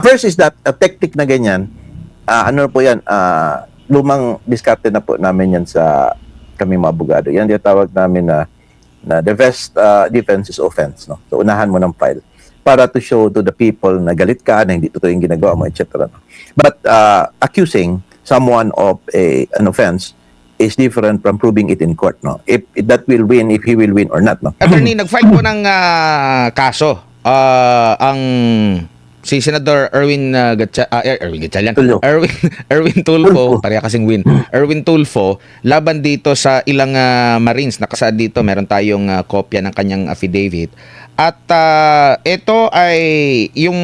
First is that a technique na ganyan, ano po yan, lumang diskarte na po namin yan sa kami mga abogado. Yan yung tawag namin na the best defense is offense. No? So unahan mo ng file para to show to the people na galit ka, na hindi totoo yung ginagawa mo, etc. No? But accusing someone of an offense is different from proving it in court. No? If that will win, if he will win or not. No? Attorney, nag-file po ng kaso ang si Senador Erwin Tulfo. Erwin Tulfo, pareha kasing win. Erwin Tulfo laban dito sa ilang Marines. Nakasaad dito, meron tayong kopya ng kanyang affidavit. At ito ay yung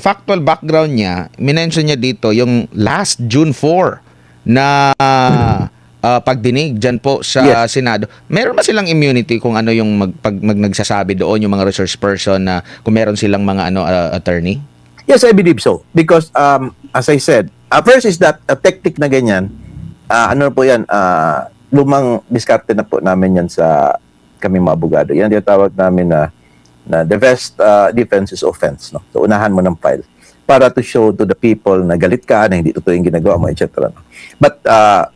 factual background niya, minention niya dito yung last June 4 na pagdinig dyan po sa Senado. Meron ba silang immunity kung ano yung nagsasabi doon, yung mga resource person na kung meron silang mga attorney? Yes, I believe so. Because, as I said, first is that a technique na ganyan, ano po yan, lumang diskarte na po namin yan sa kami mga abogado. Yan yung tawag namin na the best defense is offense. No? So, unahan mo ng file para to show to the people na galit ka, na hindi totoo yung ginagawa mo, etc. No? But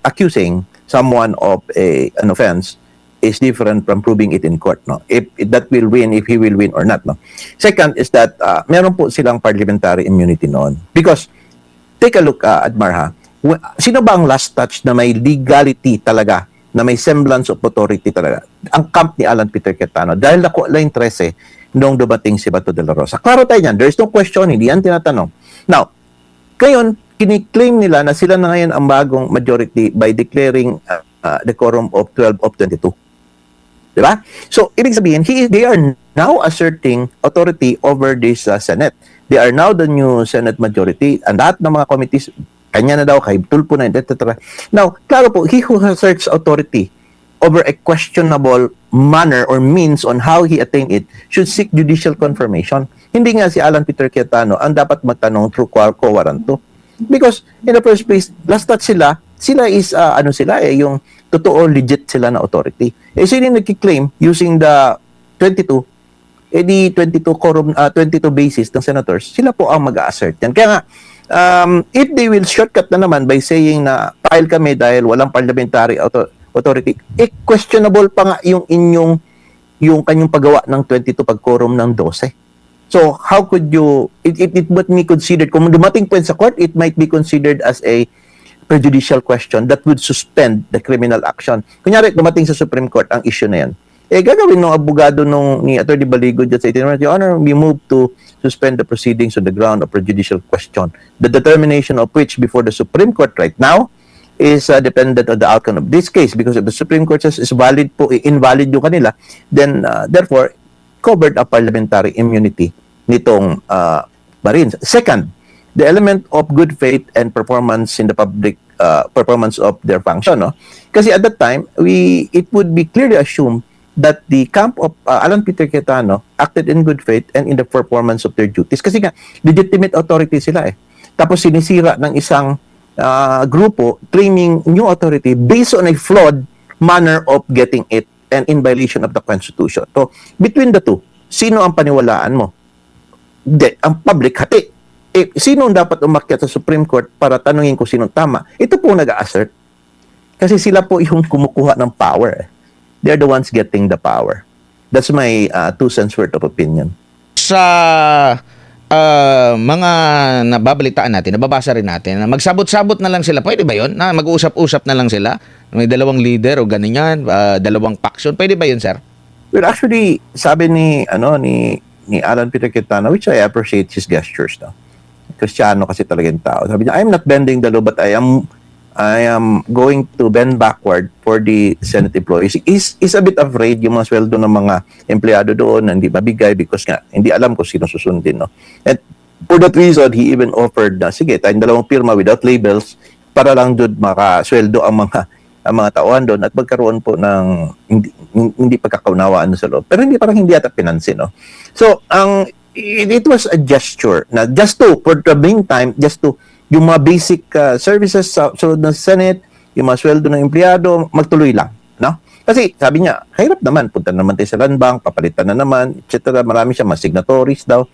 accusing someone of an offense is different from proving it in court. No? If that will win, if he will win or not. No? Second is that meron po silang parliamentary immunity noon. Because, take a look, Admar, ha? Sino ba ang last touch na may legality talaga, na may semblance of authority talaga? Ang camp ni Alan Peter Cayetano. Dahil ako line 13, noong dumating si Bato de la Rosa. Klaro tayo yan. There is no question, hindi yan tinatanong. Now, ngayon, kiniklaim nila na sila na ngayon ang bagong majority by declaring the quorum of 12 of 22. Diba? So, ibig sabihin, they are now asserting authority over this Senate. They are now the new Senate majority, and lahat ng mga committees, kanya na daw, kay Tulfo na, etc. Now, klaro po, he who asserts authority over a questionable manner or means on how he attained it should seek judicial confirmation. Hindi nga si Alan Peter Cayetano ang dapat magtanong through quo warranto. Because in the first place, last touch sila is, yung totoo, legit sila na authority. Sino yung nagkiklaim using the 22, di 22 quorum, 22 basis ng senators, sila po ang mag-assert yan. Kaya nga, if they will shortcut na naman by saying na file kami dahil walang parliamentary authority, questionable pa nga yung kanyang paggawa ng 22 pag-quorum ng 12. So, how could you, it might be considered, kung dumating po sa court, it might be considered as a prejudicial question that would suspend the criminal action. Kunyari, dumating sa Supreme Court ang issue na yan. Gagawin ng abogado ni Atty. Baligo dyan sa itinunod, Your Honor, we move to suspend the proceedings on the ground of prejudicial question. The determination of which before the Supreme Court right now is dependent on the outcome of this case, because if the Supreme Court says is valid po, invalid yung kanila, then therefore, covered a parliamentary immunity nitong Marines. Second, the element of good faith and performance in the public performance of their function. No? Kasi at that time, it would be clearly assumed that the camp of Alan Peter Cayetano acted in good faith and in the performance of their duties. Kasi nga, legitimate authority sila eh. Tapos sinisira ng isang grupo claiming new authority based on a flawed manner of getting it and in violation of the Constitution. So, between the two, sino ang paniwalaan mo? Ang public hati. Sino ang dapat umakyat sa Supreme Court para tanungin kung sino tama? Ito po nag-assert. Kasi sila po yung kumukuha ng power. They're the ones getting the power. That's my 2 cents worth of opinion. Sa mga nababalitaan natin, nababasa rin natin, na magsabot-sabot na lang sila. Pwede ba yun? Na mag-uusap-usap na lang sila? May dalawang leader o ganyan, dalawang faction. Pwede ba yun, sir? Well, actually, sabi ni Alan Peter Cayetano, which I appreciate his gestures, no? Kristiyano kasi talaga yung tao. Sabi niya, I'm not bending the law, but I am going to bend backward for the Senate employees. Is a bit afraid yung mga sweldo ng mga empleyado doon na hindi mabigay because nga, hindi alam kung sino susundin. No? And for that reason, he even offered na, sige, tayong dalawang pirma without labels para lang doon makasweldo ang mga tauhan doon at magkaroon po ng hindi pagkakaunawaan sa loob. Pero hindi yata pinansin. No? So, it was a gesture na just to, for the meantime, just to yung mga basic services sa ng Senate, yung mga sweldo ng empleyado, magtuloy lang. No? Kasi sabi niya, hirap naman, punta naman tayo sa land bank, papalitan na naman, etc. Marami siya, mga signatories daw.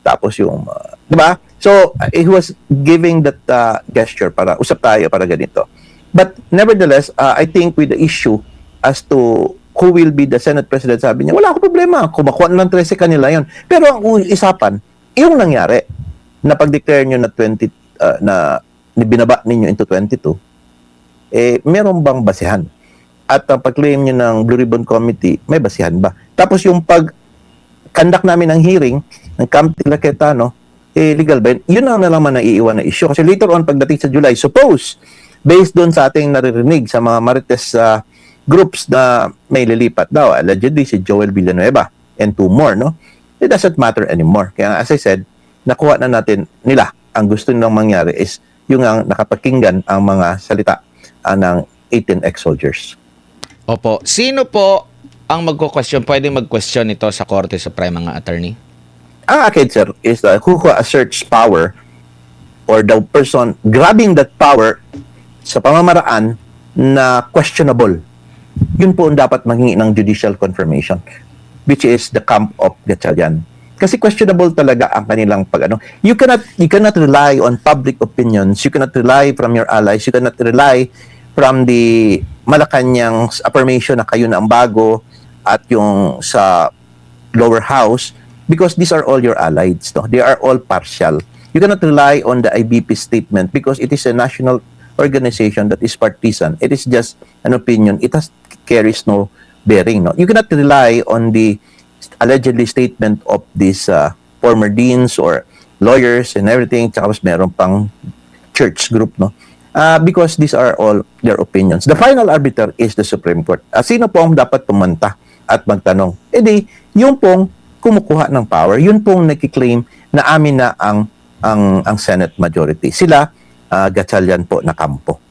Tapos yung, di ba? So, he was giving that gesture para usap tayo, para ganito. But nevertheless, I think with the issue as to who will be the Senate President, sabi niya, wala akong problema. Kumakuha ng 13 kanila yon. Pero ang isapan, yung nangyari, na pag-declare nyo na 20, na binaba ninyo into 22, meron bang basihan? At ang pag-claim nyo ng Blue Ribbon Committee, may basihan ba? Tapos yung pag-conduct namin ng hearing ng Camp de la Cayetano, legal ba yun? Yun ang naman na iiwan na issue. Kasi later on, pagdating sa July, suppose, based doon sa ating naririnig sa mga Marites groups na may lilipat daw, allegedly si Joel Villanueva and 2 more, no? It doesn't matter anymore. Kaya as I said, nakuha na natin nila. Ang gusto nilang mangyari is yung ang nakapakinggan ang mga salita ng 18 ex-soldiers. Opo. Sino po ang magko-question? Pwede mag-question ito sa Korte Suprema, mga attorney? Ang akin, sir, is who asserts power or the person grabbing that power sa pamamaraan na questionable. Yun po ang dapat maghingi ng judicial confirmation, which is the camp of Gatchalian. Kasi questionable talaga ang kanilang pag-ano. You cannot rely on public opinions. You cannot rely from your allies. You cannot rely from the Malacanang affirmation na kayo na ang bago at yung sa lower house, because these are all your allies. No? They are all partial. You cannot rely on the IBP statement because it is a national organization that is partisan. It is just an opinion. It carries no bearing. No? You cannot rely on the allegedly statement of these former deans or lawyers and everything. Tsaka mas meron pang church group, no? Because these are all their opinions. The final arbiter is the Supreme Court. Sino po ang dapat pumanta at magtanong? Yung pong kumukuha ng power, yun pong nakiklaim na amin na ang Senate majority. Sila, Gatchalian po na kampo.